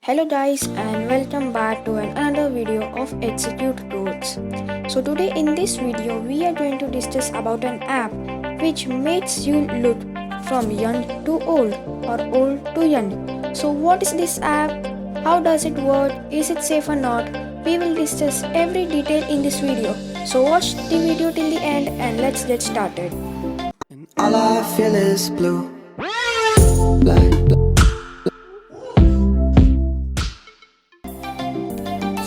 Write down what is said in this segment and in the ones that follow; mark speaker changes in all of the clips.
Speaker 1: Hello guys and welcome back to another video of Execute Codes. So today in this video we are going to discuss about an app which makes you look from young to old or old to young. So what is this app? How does it work? Is it safe or not? We will discuss every detail in this video. So watch the video till the end and let's get started.
Speaker 2: And all I feel is blue. Black.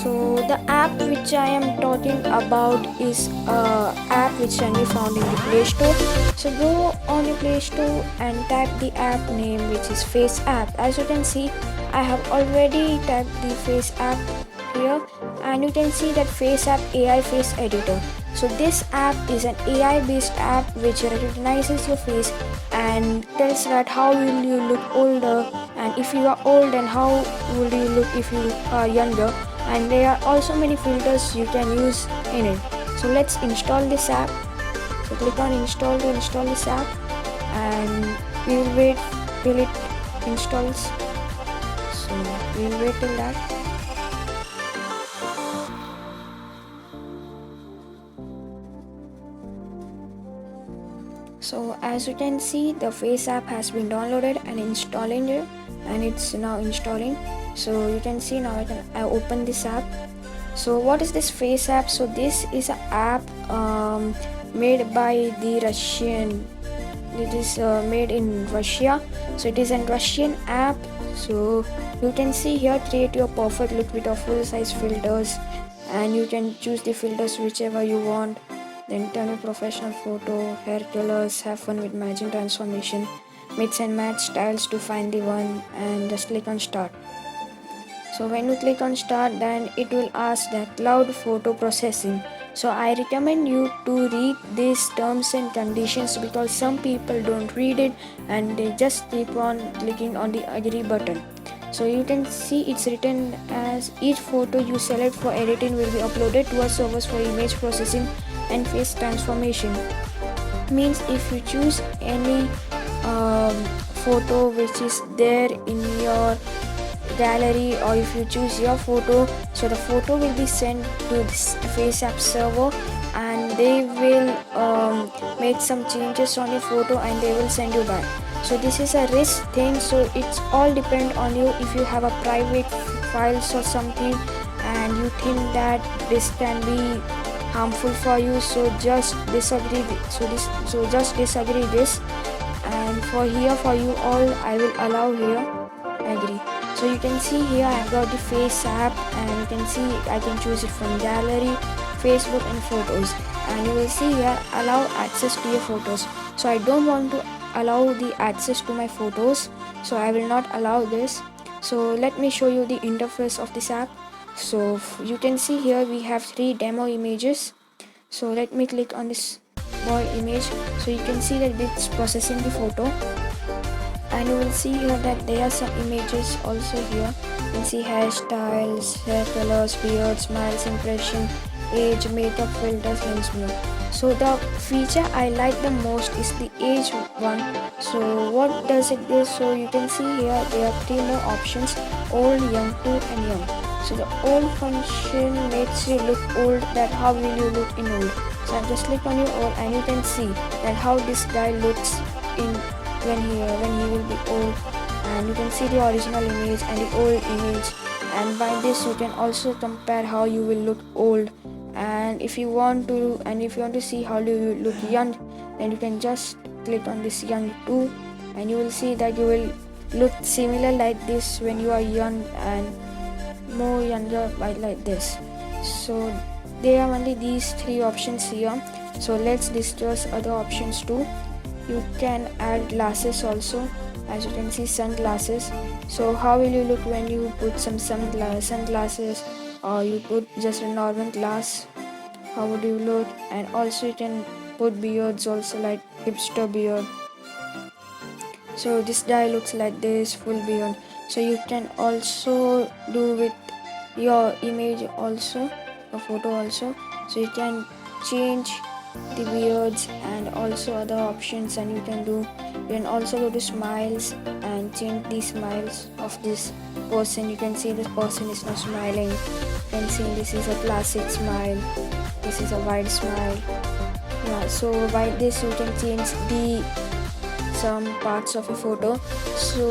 Speaker 1: So the app which I am talking about is a app which can be found in the Play Store. So go on your Play Store and type the app name which is Face App. As you can see, I have already typed the Face App here and you can see that Face App AI Face Editor. So this app is an AI based app which recognizes your face and tells that how will you look older, and if you are old and how will you look if you are younger, and there are also many filters you can use in it. So let's install this app. So click on install to install this app and we will wait till it installs. So we will wait till that. So as you can see, the Face app has been downloaded and installing it, and it's now installing. So you can see now I open this app. So what is this Face app? So this is an app made by the Russian. It is made in Russia. So it is a Russian app. So you can see here, create your perfect look with a full size filters, and you can choose the filters whichever you want. Then turn a professional photo, hair colors, have fun with matching transformation, mix and match styles to find the one, and just click on start. So when you click on start, then it will ask that cloud photo processing. So I recommend you to read these terms and conditions because some people don't read it and they just keep on clicking on the agree button. So you can see it's written as each photo you select for editing will be uploaded to a servers for image processing and face transformation. Means if you choose any photo which is there in your gallery, or if you choose your photo, so the photo will be sent to this Face app server and they will make some changes on your photo and they will send you back. So this is a risk thing, so it's all depend on you. If you have a private files or something and you think that this can be harmful for you, so just disagree just disagree this, and for you all I will allow here agree. So you can see here I've got the Face app and you can see I can choose it from gallery, Facebook and photos, and you will see here allow access to your photos. So I don't want to allow the access to my photos, so I will not allow this. So let me show you the interface of this app. So you can see here we have 3 demo images. So let me click on this boy image. So you can see that it's processing the photo, and you will see here that there are some images also here. You can see hairstyles, hair colors, beard, smiles, impression, age, makeup, filters, lens mode. So the feature I like the most is the age one. So what does it do? So you can see here there are 3 more options: old, young, two and young. So the old function makes you look old, that how will you look in old. So I just click on your old and you can see that how this guy looks in when he will be old, and you can see the original image and the old image, and by this you can also compare how you will look old. And if you want to see how do you look young, then you can just click on this young too, and you will see that you will look similar like this when you are young and more younger like this. So there are only these 3 options here. So let's discuss other options too. You can add glasses also, as you can see sunglasses. So how will you look when you put some sunglasses, or you put just a normal glass, how would you look? And also you can put beards also, like hipster beard. So this guy looks like this, full beard. So you can also do with your image also, a photo also. So you can change the beards and also other options, and you can also go to smiles and change the smiles of this person. You can see this person is not smiling. You can see this is a classic smile, this is a wide smile. Yeah, so by this you can change the some parts of a photo. So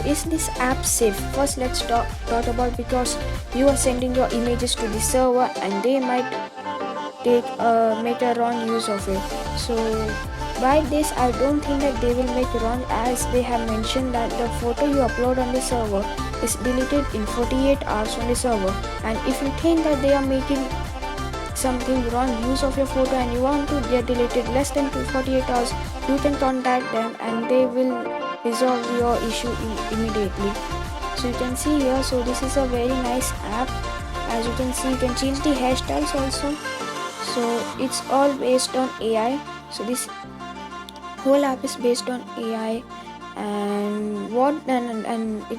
Speaker 1: is this app safe? First let's talk about, because you are sending your images to the server and they might make a wrong use of it. So by this I don't think that they will make wrong, as they have mentioned that the photo you upload on the server is deleted in 48 hours on the server. And if you think that they are making something wrong use of your photo and you want to get deleted less than 48 hours, you can contact them and they will resolve your issue immediately. So you can see here, so this is a very nice app. As you can see, you can change the hairstyles also. So it's all based on AI. So this whole app is based on AI, and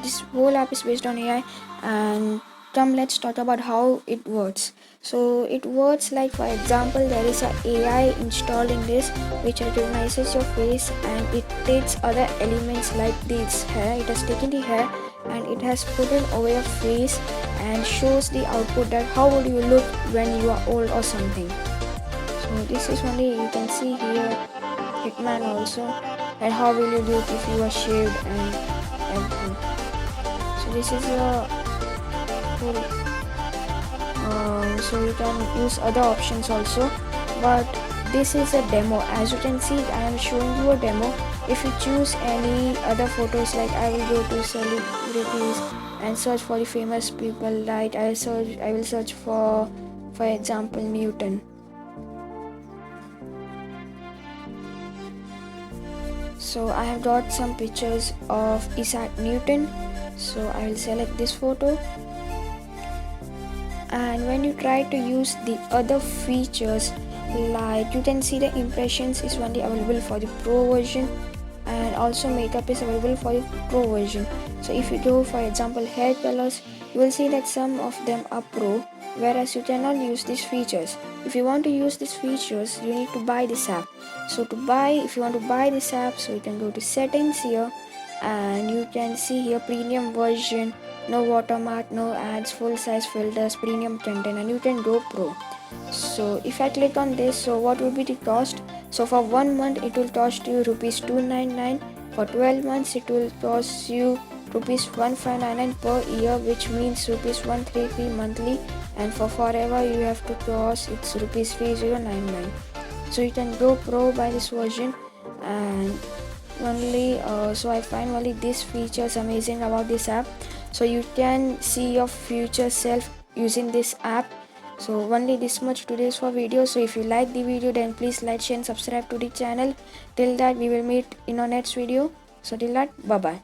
Speaker 1: this whole app is based on AI. And come, let's talk about how it works. So it works like, for example, there is a AI installed in this which recognizes your face and it takes other elements like this hair. It has taken the hair and it has put it over your face and shows the output that how would you look when you are old or something. So this is only, you can see here Hitman also, and how will you look if you are shaved and everything. So this is a full, so you can use other options also, but this is a demo. As you can see, I am showing you a demo. If you choose any other photos, like I will go to celebrities and search for the famous people, like I will search for example Newton. So I have got some pictures of Isaac Newton, so I will select this photo. And when you try to use the other features, like you can see the impressions is only available for the pro version, and also makeup is available for the pro version. So if you go for example hair colors, you will see that some of them are pro, whereas you cannot use these features. If you want to use these features, you need to buy this app. So if you want to buy this app, so you can go to settings here, and you can see here premium version, no watermark, no ads, full size filters, premium content, and you can go pro. So if I click on this, so what would be the cost? So for 1 month it will cost you rupees 299. For 12 months it will cost you rupees 1599 per year, which means rupees 133 monthly, and for forever you have to cost it's rupees 3099. So you can go pro by this version. And only so I find only these features amazing about this app. So you can see your future self using this app. So only this much today's for video. So if you like the video, then please like, share and subscribe to the channel. Till that, we will meet in our next video. So till that, bye bye.